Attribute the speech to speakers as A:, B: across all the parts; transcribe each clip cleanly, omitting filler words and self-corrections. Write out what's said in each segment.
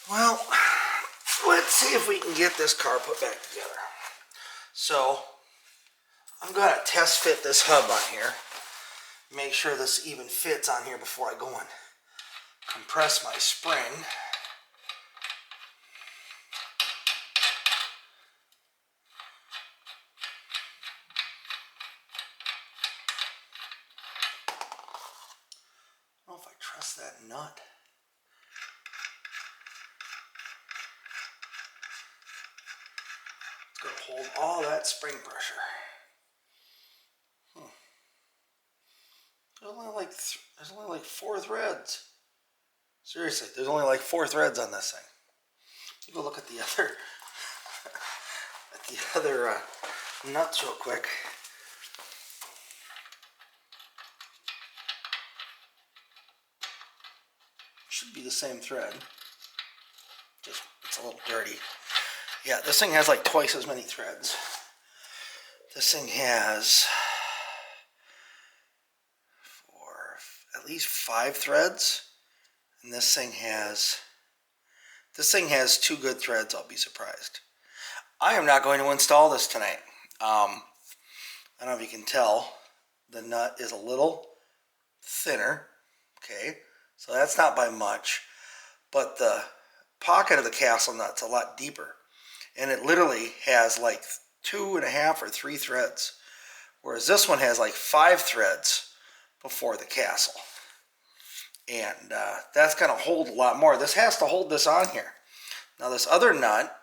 A: Well, let's see if we can get this car put back together. So, I'm going to test fit this hub on here. Make sure this even fits on here before I go and compress my spring. I don't know if I trust that nut. It's going to hold all that spring pressure. There's only like 4 threads. Seriously, there's only like 4 threads on this thing. You go look at the other nuts real quick. Should be the same thread. Just it's a little dirty. Yeah, this thing has like twice as many threads. This thing has at least 5 threads, and this thing has 2 good threads. I'll be surprised. I am not going to install this tonight. I don't know if you can tell, the nut is a little thinner. Okay, so that's not by much, but the pocket of the castle nut's a lot deeper, and it literally has like 2.5 or 3 threads, whereas this one has like 5 threads before the castle. And that's going to hold a lot more. This has to hold this on here. Now this other nut,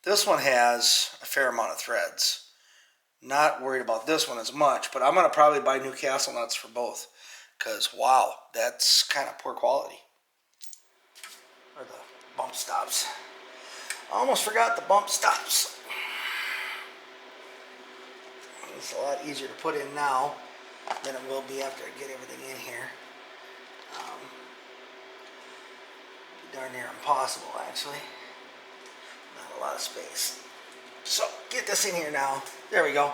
A: this one has a fair amount of threads. Not worried about this one as much, but I'm going to probably buy new castle nuts for both, because wow, that's kind of poor quality. Or the bump stops. I almost forgot the bump stops. It's a lot easier to put in now than it will be after I get everything in here. Be darn near impossible, actually. Not a lot of space. So, get this in here now. There we go.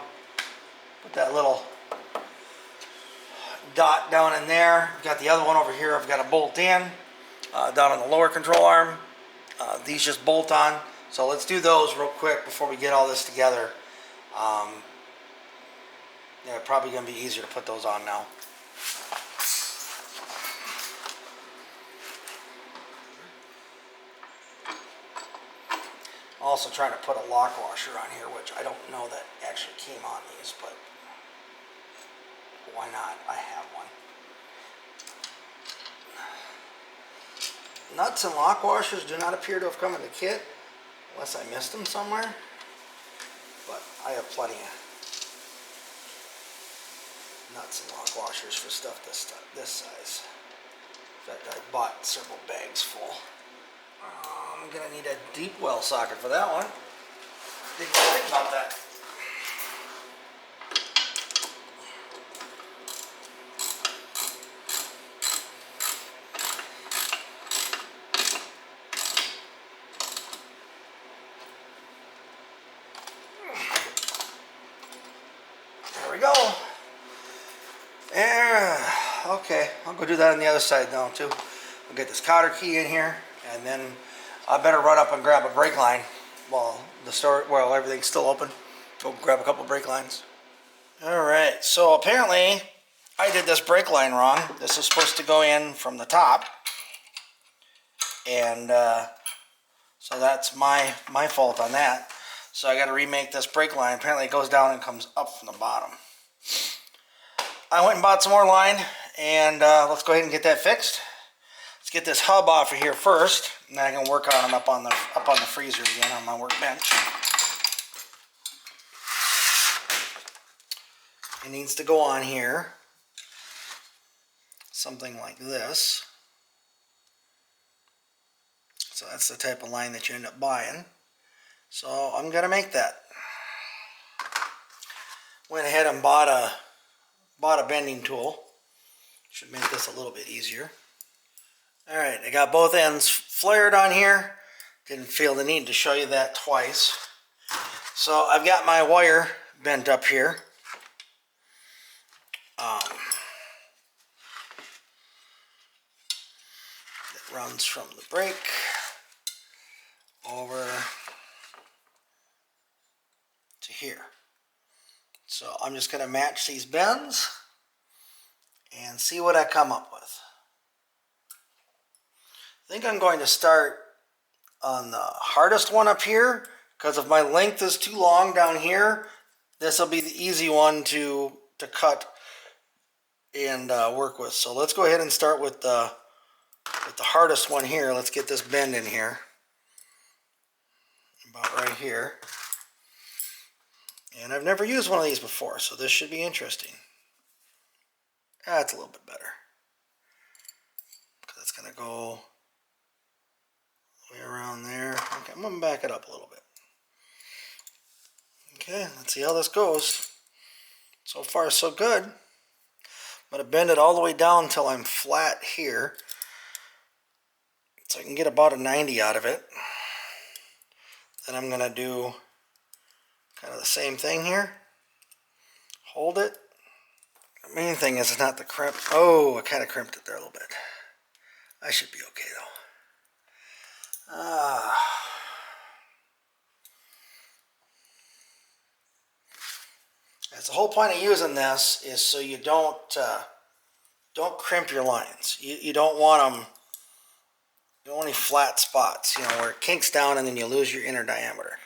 A: Put that little dot down in there. Got the other one over here I've got to bolt in. Down on the lower control arm. These just bolt on. So let's do those real quick before we get all this together. Yeah, probably going to be easier to put those on now. Also trying to put a lock washer on here, which I don't know that actually came on these, but why not? I have one. Nuts and lock washers do not appear to have come in the kit, unless I missed them somewhere. But I have plenty of nuts and lock washers for stuff this size. In fact, I bought several bags full. I'm going to need a deep well socket for that one. Didn't think about that. There we go. Yeah. Okay, I'll go do that on the other side now too. I'll get this cotter key in here, and then I better run up and grab a brake line while everything's still open. Go grab a couple brake lines. Alright, so apparently I did this brake line wrong. This is supposed to go in from the top, and so that's my fault on that. So I got to remake this brake line. Apparently it goes down and comes up from the bottom. I went and bought some more line, and let's go ahead and get that fixed. Let's get this hub off of here first, and then I can work on them up on the freezer again on my workbench. It needs to go on here, something like this. So that's the type of line that you end up buying. So I'm gonna make that. Went ahead and bought a bending tool. Should make this a little bit easier. Alright, I got both ends flared on here. Didn't feel the need to show you that twice. So I've got my wire bent up here. runs from the brake over to here. So I'm just going to match these bends and see what I come up with. I think I'm going to start on the hardest one up here, because if my length is too long down here, this will be the easy one to cut and work with. So let's go ahead and start with the hardest one here. Let's get this bend in here, about right here. And I've never used one of these before, so this should be interesting. That's a little bit better, because it's going to go way around there. Okay, I'm going to back it up a little bit. Okay, let's see how this goes. So far, so good. I'm going to bend it all the way down until I'm flat here, so I can get about a 90 out of it. Then I'm going to do kind of the same thing here. Hold it. The main thing is it's not the crimp. Oh, I kind of crimped it there a little bit. I should be okay though. That's the whole point of using this, is so you don't crimp your lines. You don't want them. You don't want any flat spots, you know, where it kinks down and then you lose your inner diameter.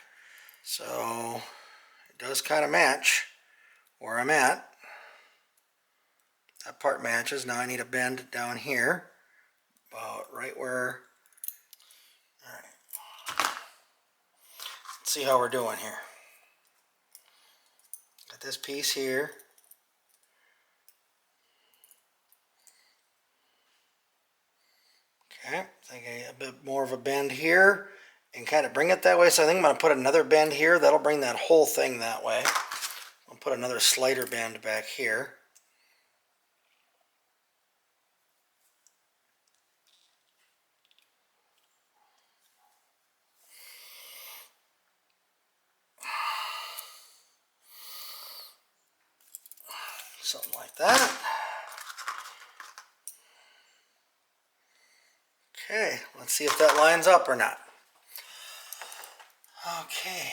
A: So it does kind of match where I'm at. That part matches. Now I need a bend down here, about right where. All right. Let's see how we're doing here. Got this piece here. Okay, I think a bit more of a bend here and kind of bring it that way. So I think I'm going to put another bend here. That'll bring that whole thing that way. I'll put another slider bend back here. Something like that. Okay, let's see if that lines up or not. Okay.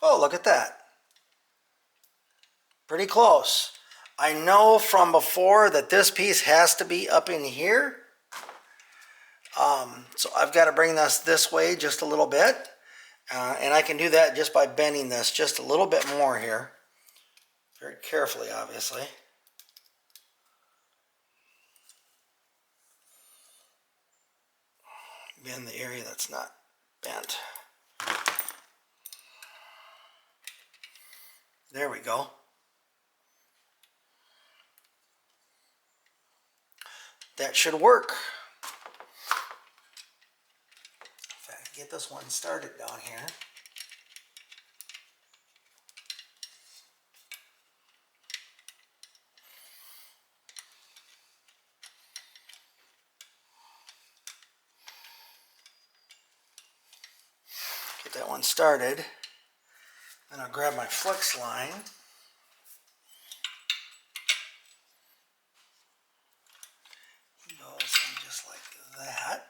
A: Oh, look at that. Pretty close. I know from before that this piece has to be up in here. So I've got to bring this way just a little bit. And I can do that just by bending this just a little bit more here. Very carefully, obviously. Bend the area that's not bent. There we go. That should work. If I can get this one started down here. Get that one started. Then I'll grab my flex line. Goes in just like that.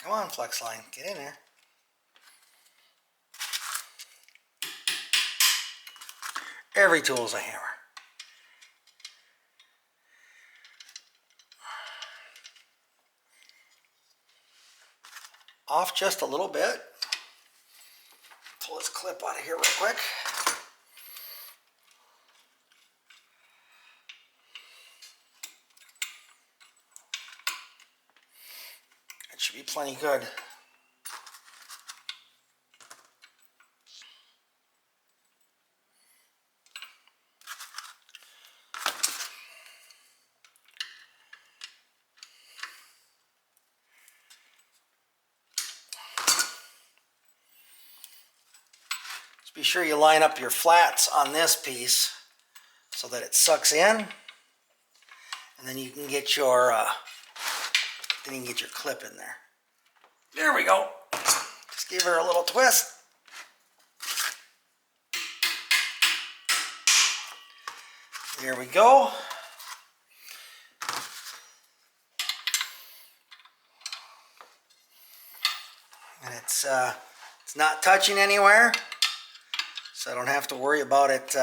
A: Come on, flex line, get in there. Every tool is a hammer. Off just a little bit. Pull this clip out of here real quick. It should be plenty good. Be sure you line up your flats on this piece so that it sucks in, and then you can get your clip in there. There we go. Just give her a little twist. There we go. And it's not touching anywhere, so I don't have to worry about it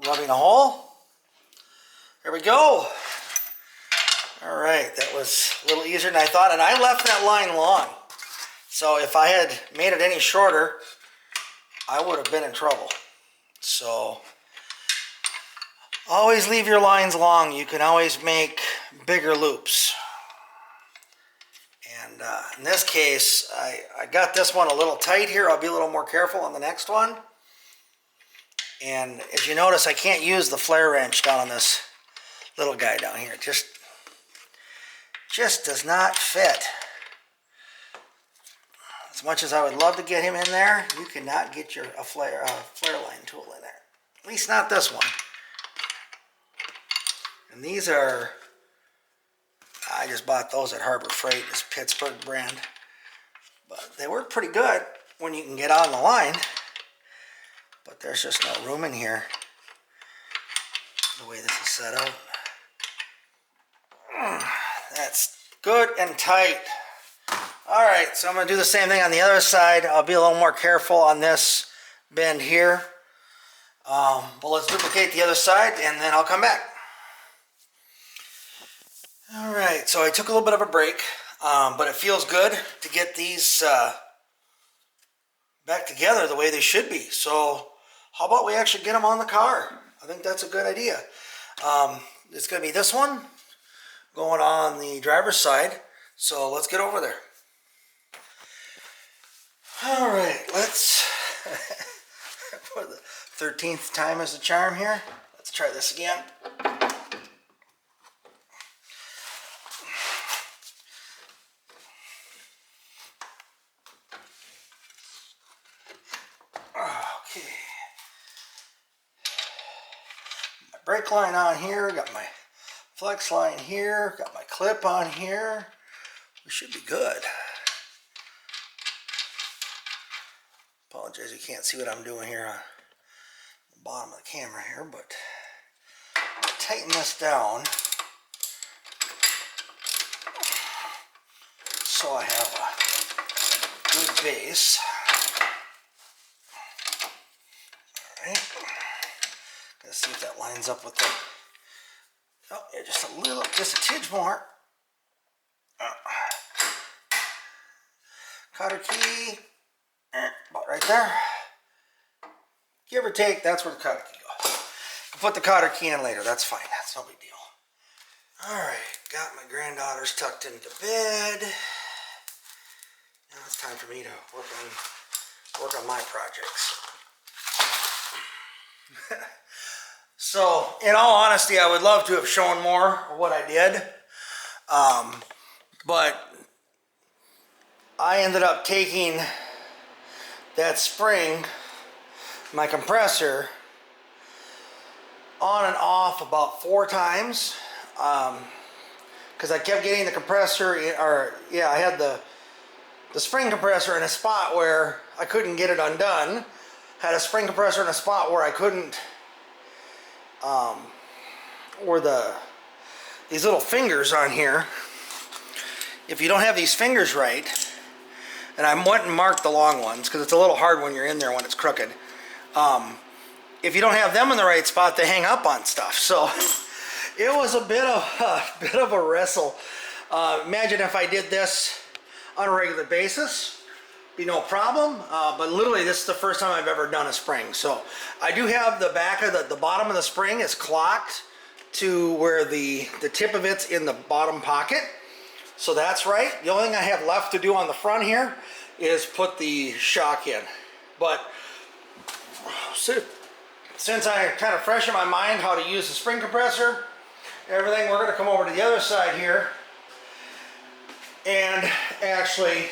A: rubbing a hole. There we go. All right, that was a little easier than I thought, and I left that line long. So if I had made it any shorter, I would have been in trouble. So always leave your lines long. You can always make bigger loops. And in this case, I got this one a little tight here. I'll be a little more careful on the next one. And as you notice, I can't use the flare wrench down on this little guy down here. It just does not fit. As much as I would love to get him in there, you cannot get a flare line tool in there. At least not this one. And these are, I just bought those at Harbor Freight, this Pittsburgh brand. But they work pretty good when you can get on the line. But there's just no room in here, the way this is set up. That's good and tight. All right, so I'm going to do the same thing on the other side. I'll be a little more careful on this bend here. But let's duplicate the other side and then I'll come back. All right, so I took a little bit of a break, but it feels good to get these back together the way they should be. So how about we actually get them on the car? I think that's a good idea. It's going to be this one going on the driver's side. So let's get over there. All right, let's, for the 13th time is the charm here. Let's try this again. Okay. My brake line on here, got my flex line here, got my clip on here. We should be good. Apologize, you can't see what I'm doing here on the bottom of the camera here, but I'll tighten this down so I have a good base. Alright, gotta see if that lines up with the, oh yeah, just a tidge more. Cotter key, about right there. Give or take, that's where the cotter key goes. Put the cotter key in later, that's fine, that's no big deal. Alright, got my granddaughters tucked into bed. Now it's time for me to work on my projects. So, in all honesty, I would love to have shown more of what I did. But I ended up taking that spring, my compressor, on and off about 4 times. Because I kept getting the compressor, I had the spring compressor in a spot where I couldn't get it undone. Had a spring compressor in a spot where I couldn't, these little fingers on here, if you don't have these fingers right, and I went and marked the long ones because it's a little hard when you're in there when it's crooked. If you don't have them in the right spot, they hang up on stuff. So it was a bit of a wrestle. Imagine if I did this on a regular basis, be no problem. But literally, this is the first time I've ever done a spring. So I do have the back of the bottom of the spring is clocked to where the tip of it's in the bottom pocket. So that's right. The only thing I have left to do on the front here is put the shock in. But since I kind of fresh in my mind how to use the spring compressor, everything, we're going to come over to the other side here and actually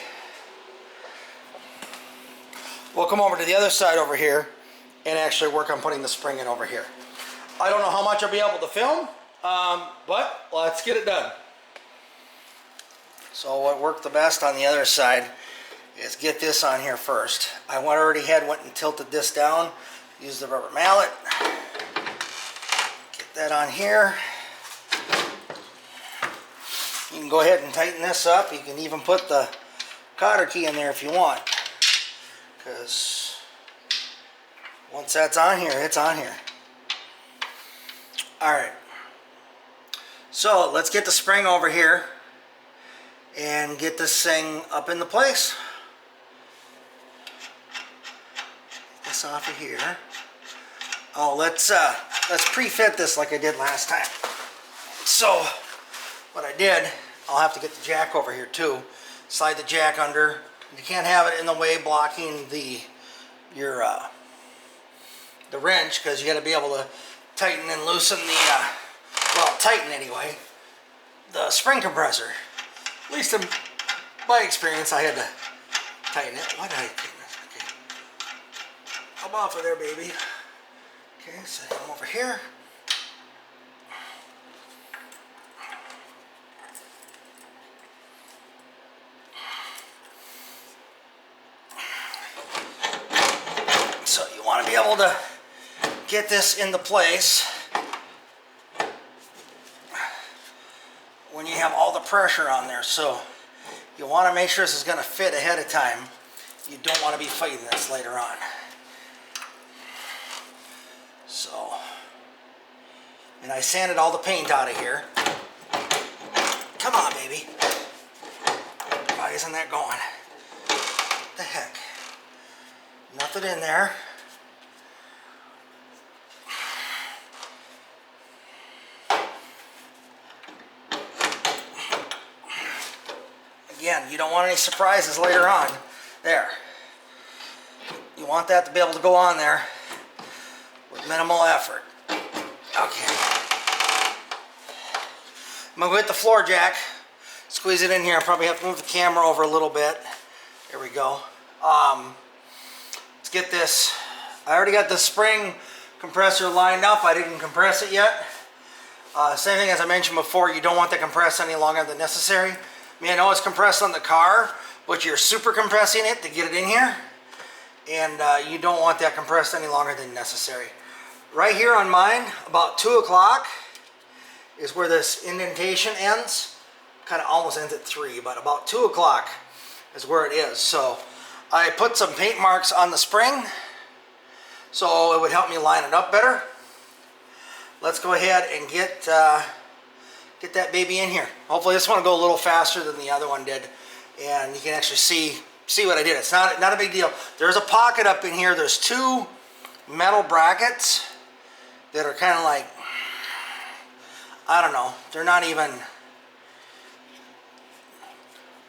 A: we'll come over to the other side over here and actually work on putting the spring in over here. I don't know how much I'll be able to film, but let's get it done. So what worked the best on the other side is get this on here first. I already went and tilted this down, used the rubber mallet, that on here. You can go ahead and tighten this up. You can even put the cotter key in there if you want, because once that's on here, it's on here. Alright, so let's get the spring over here and get this thing up into place. Get this off of here. Oh, let's pre-fit this like I did last time. So what I did, I'll have to get the jack over here too. Slide the jack under. You can't have it in the way blocking the wrench, because you got to be able to tighten and loosen the well, tighten anyway, the spring compressor. At least in my experience, I had to tighten it. Why did I tighten this? Okay, come off of there, baby. Okay, set him over here. So you want to be able to get this into place when you have all the pressure on there. So you want to make sure this is going to fit ahead of time. You don't want to be fighting this later on. So, and I sanded all the paint out of here. Come on, baby. Why isn't that going? What the heck? Nothing in there. Again, you don't want any surprises later on. There. You want that to be able to go on there with minimal effort. Okay. I'm going to go hit the floor jack, squeeze it in here. I probably have to move the camera over a little bit. There we go. Let's get this. I already got the spring compressor lined up. I didn't compress it yet. Same thing as I mentioned before, you don't want to compress any longer than necessary. I mean, I know it's compressed on the car, but you're super compressing it to get it in here. And you don't want that compressed any longer than necessary. Right here on mine, about 2 o'clock is where this indentation ends. Kind of almost ends at 3, but about 2 o'clock is where it is. So I put some paint marks on the spring so it would help me line it up better. Let's go ahead and get that baby in here. Hopefully this one will go a little faster than the other one did, and you can actually see what I did. It's not a big deal. There's a pocket up in here. There's 2 metal brackets that are kind of like, I don't know, they're not even,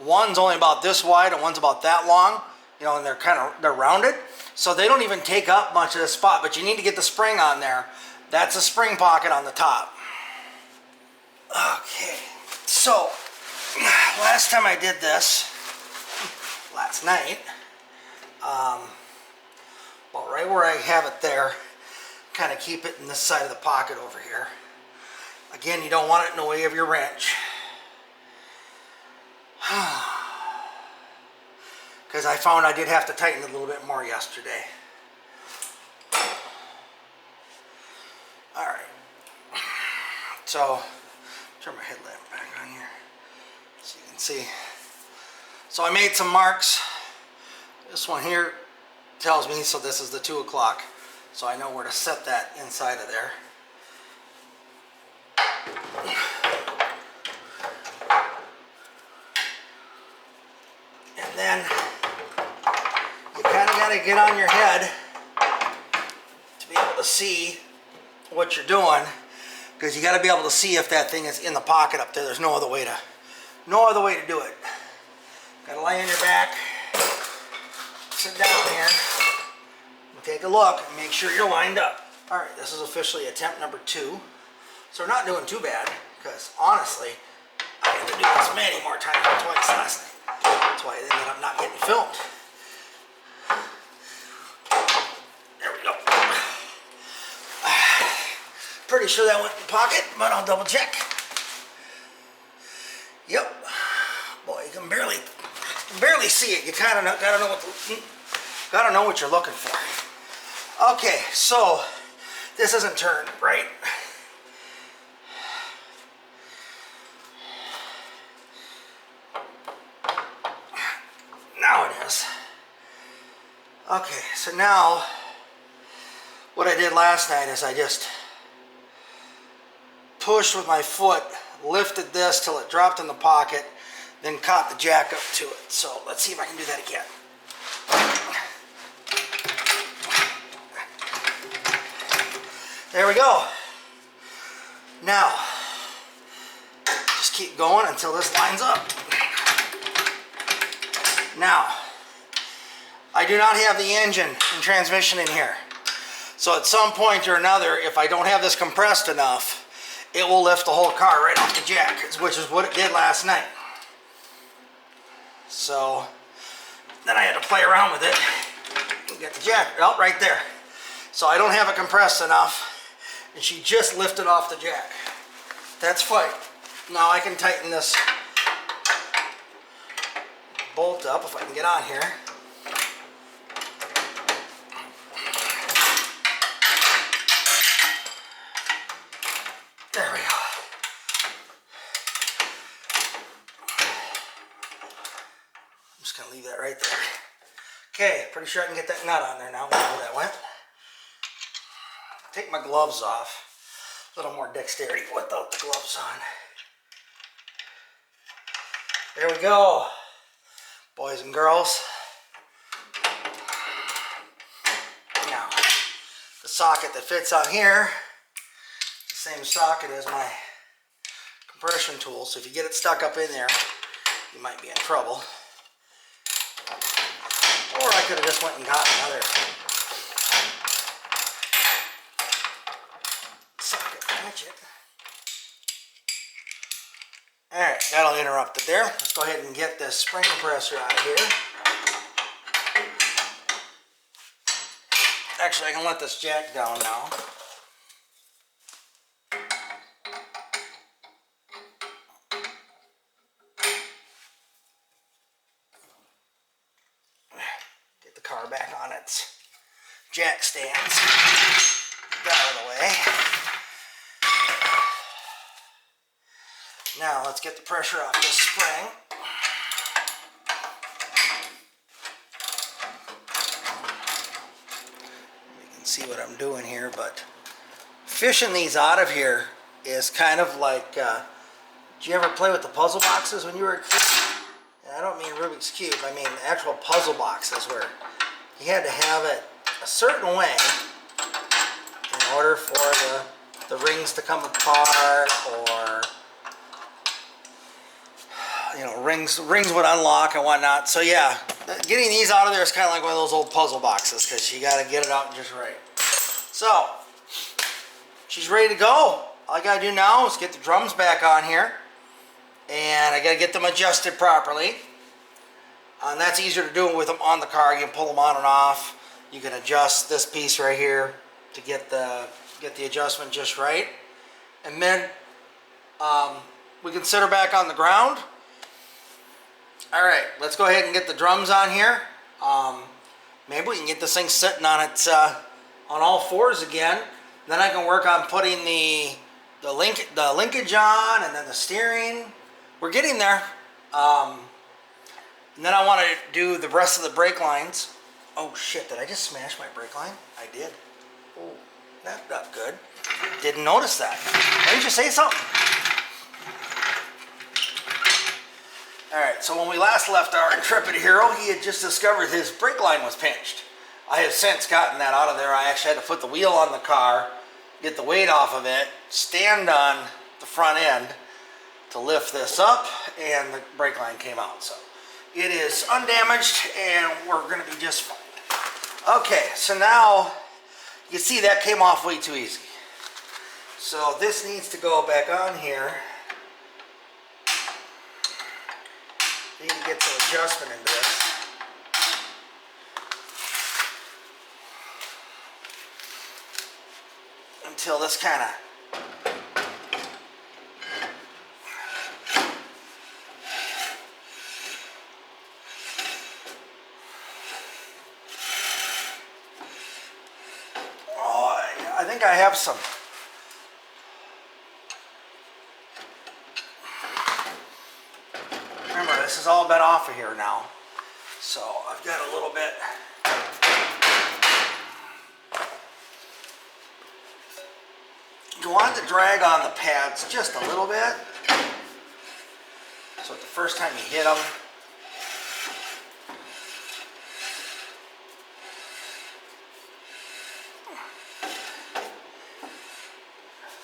A: one's only about this wide and one's about that long, you know, and they're rounded, so they don't even take up much of the spot, but you need to get the spring on there. That's a spring pocket on the top. Okay, so last time I did this, last night, well, right where I have it there, kind of keep it in this side of the pocket over here. Again, you don't want it in the way of your wrench. Because I found I did have to tighten it a little bit more yesterday. Alright. So, turn my headlamp back on here so you can see. So I made some marks. This one here tells me, so this is the 2 o'clock. So I know where to set that inside of there. And then you kind of got to get on your head to be able to see what you're doing, because you got to be able to see if that thing is in the pocket up there. There's no other way to do it. Got to lay on your back, sit down here, and take a look and make sure you're lined up. All right, this is officially attempt number 2. So we're not doing too bad, because honestly, I had to do this many more times than twice last night. That's why I ended up not getting filmed. There we go. Pretty sure that went in the pocket, but I'll double check. Yep. Boy, you can barely see it. You kind of gotta know what you're looking for. Okay, so this isn't turned right. Okay, so now what I did last night is I just pushed with my foot, lifted this till it dropped in the pocket, then caught the jack up to it. So let's see if I can do that again. There we go. Now, just keep going until this lines up. Now, I do not have the engine and transmission in here. So at some point or another, if I don't have this compressed enough, it will lift the whole car right off the jack, which is what it did last night. So then I had to play around with it and get the jack out right there. So I don't have it compressed enough, and she just lifted off the jack. That's fine. Now I can tighten this bolt up if I can get on here. There we go. I'm just going to leave that right there. Okay, pretty sure I can get that nut on there now. Where that went. Take my gloves off. A little more dexterity without the gloves on. There we go, boys and girls. Now, the socket that fits on here, the same socket as my compression tool. So if you get it stuck up in there, you might be in trouble. Or I could have just went and got another socket ratchet. Alright, that'll interrupt it there. Let's go ahead and get this spring compressor out of here. Actually, I can let this jack down now. Get the car back on its jack stands. Get that out of the way. Now let's get the pressure off this spring. You can see what I'm doing here, but fishing these out of here is kind of like, did you ever play with the puzzle boxes when you were a kid? And I don't mean Rubik's Cube, I mean actual puzzle boxes where you had to have it a certain way in order for the rings to come apart, or you know, rings would unlock and whatnot. So yeah, getting these out of there is kind of like one of those old puzzle boxes, because you got to get it out just right. So she's ready to go. All I got to do now is get the drums back on here, and I got to get them adjusted properly. And that's easier to do with them on the car. You can pull them on and off. You can adjust this piece right here to get the adjustment just right. And then we can set her back on the ground. Alright, let's go ahead and get the drums on here. Maybe we can get this thing sitting on its on all fours again. Then I can work on putting the linkage on, and then the steering. We're getting there. And then I want to do the rest of the brake lines. Oh shit, did I just smash my brake line? I did. Oh, that's not good. Didn't notice that. Why didn't you say something? Alright, so when we last left our intrepid hero, he had just discovered his brake line was pinched. I have since gotten that out of there. I actually had to put the wheel on the car, get the weight off of it, stand on the front end to lift this up, and the brake line came out. So it is undamaged, and we're going to be just fine. Okay, so now you see that came off way too easy. So this needs to go back on here. Need to get some adjustment into this. Until this kind of I think I have some. Remember, this has all been off of here now. So I've got a little bit You want to drag on the pads just a little bit. So the first time you hit them,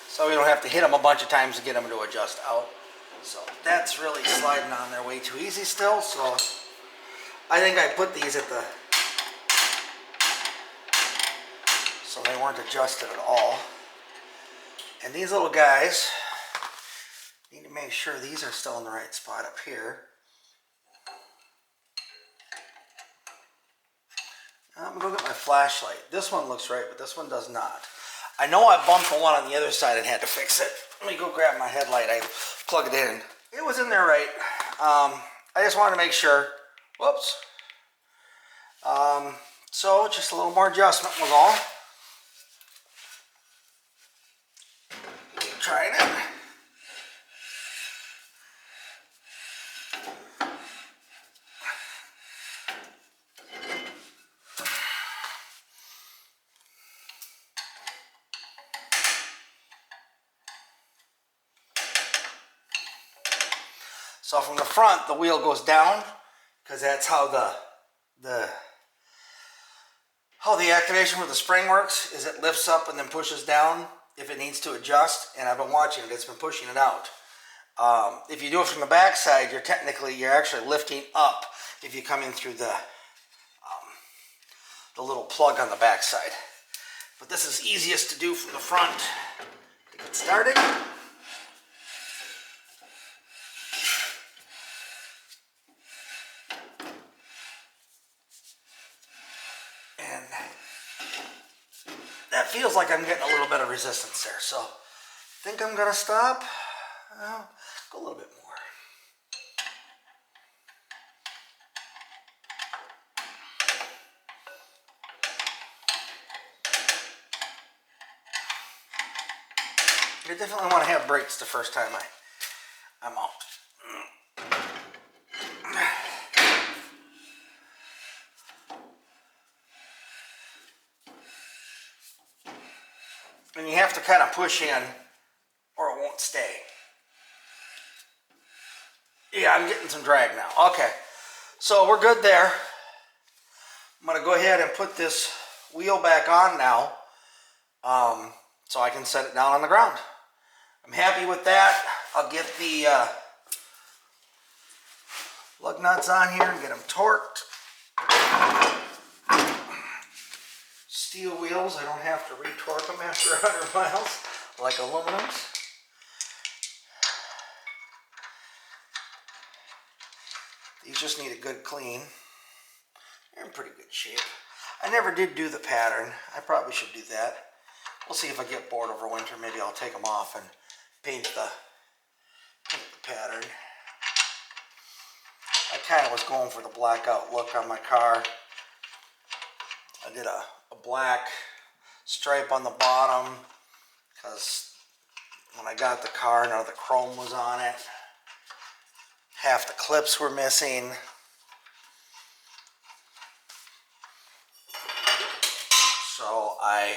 A: so we don't have to hit them a bunch of times to get them to adjust out. So that's really sliding on there way too easy still. So I think I put these at the, so they weren't adjusted at all. And these little guys, need to make sure these are still in the right spot up here. I'm gonna go get my flashlight. This one looks right, but this one does not. I know I bumped the one on the other side and had to fix it. Let me go grab my headlight. I plug it in. It was in there right. I just wanted to make sure. Whoops. So just a little more adjustment was all. Trying it. So from the front, the wheel goes down because that's how the activation with the spring works. Is it lifts up and then pushes down if it needs to adjust. And I've been watching it; it's been pushing it out. If you do it from the back side, you're actually lifting up if you come in through the little plug on the back side. But this is easiest to do from the front to get started. And that feels like I'm getting a little bit of resistance there. So I think I'm going to stop. Go a little bit more. You definitely want to have brakes the first time I'm out. And you have to kind of push in or it won't stay. Yeah, I'm getting some drag now. Okay, so we're good there. I'm going to go ahead and put this wheel back on now so I can set it down on the ground. I'm happy with that. I'll get the lug nuts on here and get them torqued. Steel wheels, I don't have to retorque them after 100 miles like aluminums. These just need a good clean. They're in pretty good shape. I never did do the pattern. I probably should do that. We'll see if I get bored over winter. Maybe I'll take them off and paint the pattern. I kind of was going for the blackout look on my car. I did a black stripe on the bottom because when I got the car, none of the chrome was on it. Half the clips were missing. So I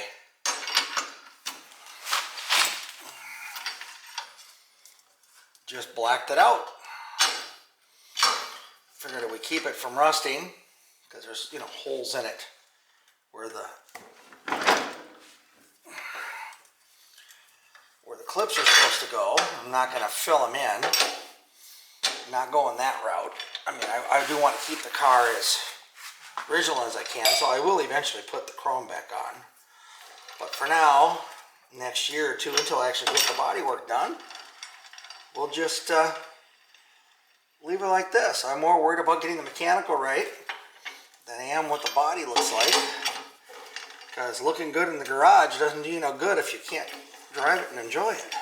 A: just blacked it out. Figured we keep it from rusting because there's, you know, holes in it where the clips are supposed to go. I'm not going to fill them in. I'm not going that route. I mean, I do want to keep the car as original as I can, so I will eventually put the chrome back on. But for now, next year or two, until I actually get the body work done, we'll just leave it like this. I'm more worried about getting the mechanical right than I am what the body looks like. Because looking good in the garage doesn't do you no good if you can't drive it and enjoy it.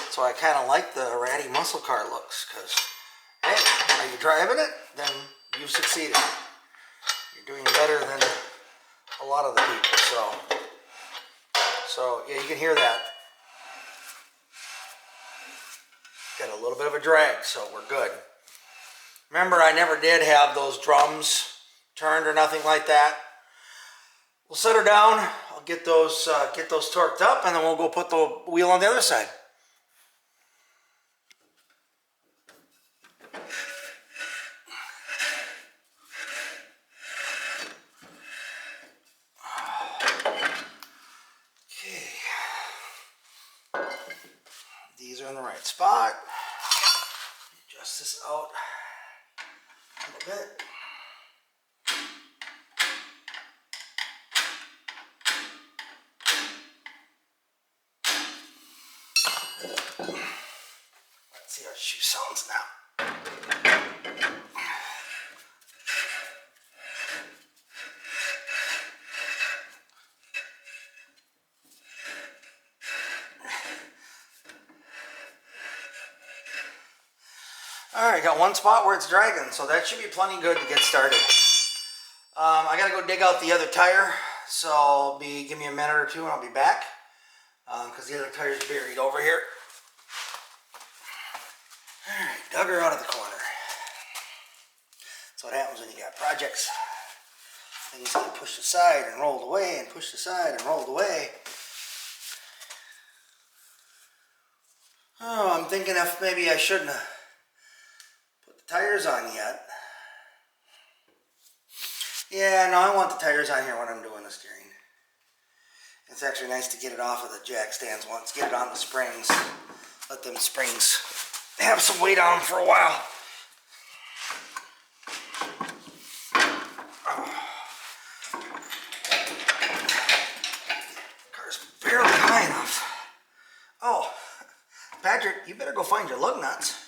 A: So I kind of like the ratty muscle car looks, because, hey, are you driving it? Then you've succeeded. You're doing better than a lot of the people. So yeah, you can hear that. Got a little bit of a drag, so we're good. Remember, I never did have those drums turned or nothing like that. We'll set her down. I'll get those torqued up, and then we'll go put the wheel on the other side. Okay. These are in the right spot. Adjust this out a little bit. Let's see how the shoe sounds now. Alright, got one spot where it's dragging, so that should be plenty good to get started. I gotta go dig out the other tire, so give me a minute or two and I'll be back. Because the other tire's buried over here. Alright, dug her out of the corner. That's what happens when you got projects. Things get pushed aside and rolled away and pushed aside and rolled away. Oh, I'm thinking if maybe I shouldn't have put the tires on yet. Yeah, no, I want the tires on here when I'm doing the steering. It's actually nice to get it off of the jack stands once, get it on the springs. Let them springs have some weight on them for a while. Car's barely high enough. Oh, Patrick, you better go find your lug nuts.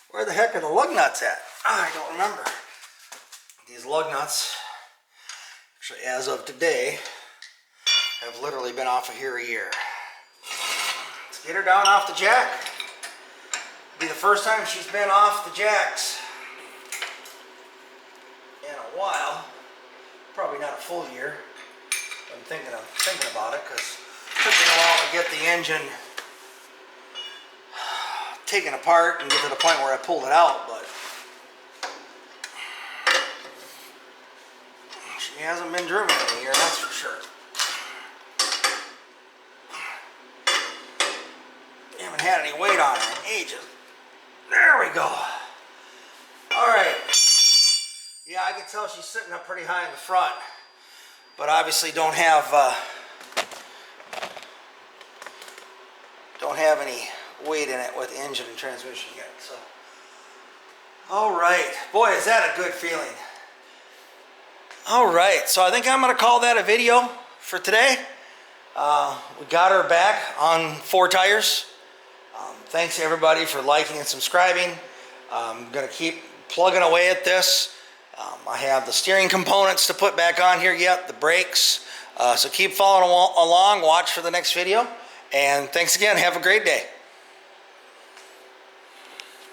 A: Where the heck are the lug nuts at? I don't remember. These lug nuts, actually as of today, have literally been off of here a year. Let's get her down off the jack. It'll be the first time she's been off the jacks in a while. Probably not a full year. I'm thinking about it because it took me a while to get the engine taken apart and get to the point where I pulled it out, but she hasn't been driven in a year, that's for sure. Haven't had any weight on her in ages. There we go. Alright. Yeah, I can tell she's sitting up pretty high in the front, but obviously don't have any weight in it with the engine and transmission yet. So, all right, boy, is that a good feeling. All right, so I think I'm gonna call that a video for today. We got her back on 4 tires. Thanks everybody for liking and subscribing. I'm gonna keep plugging away at this. I have the steering components to put back on here yet, the brakes. So keep following along, watch for the next video. And thanks again, have a great day.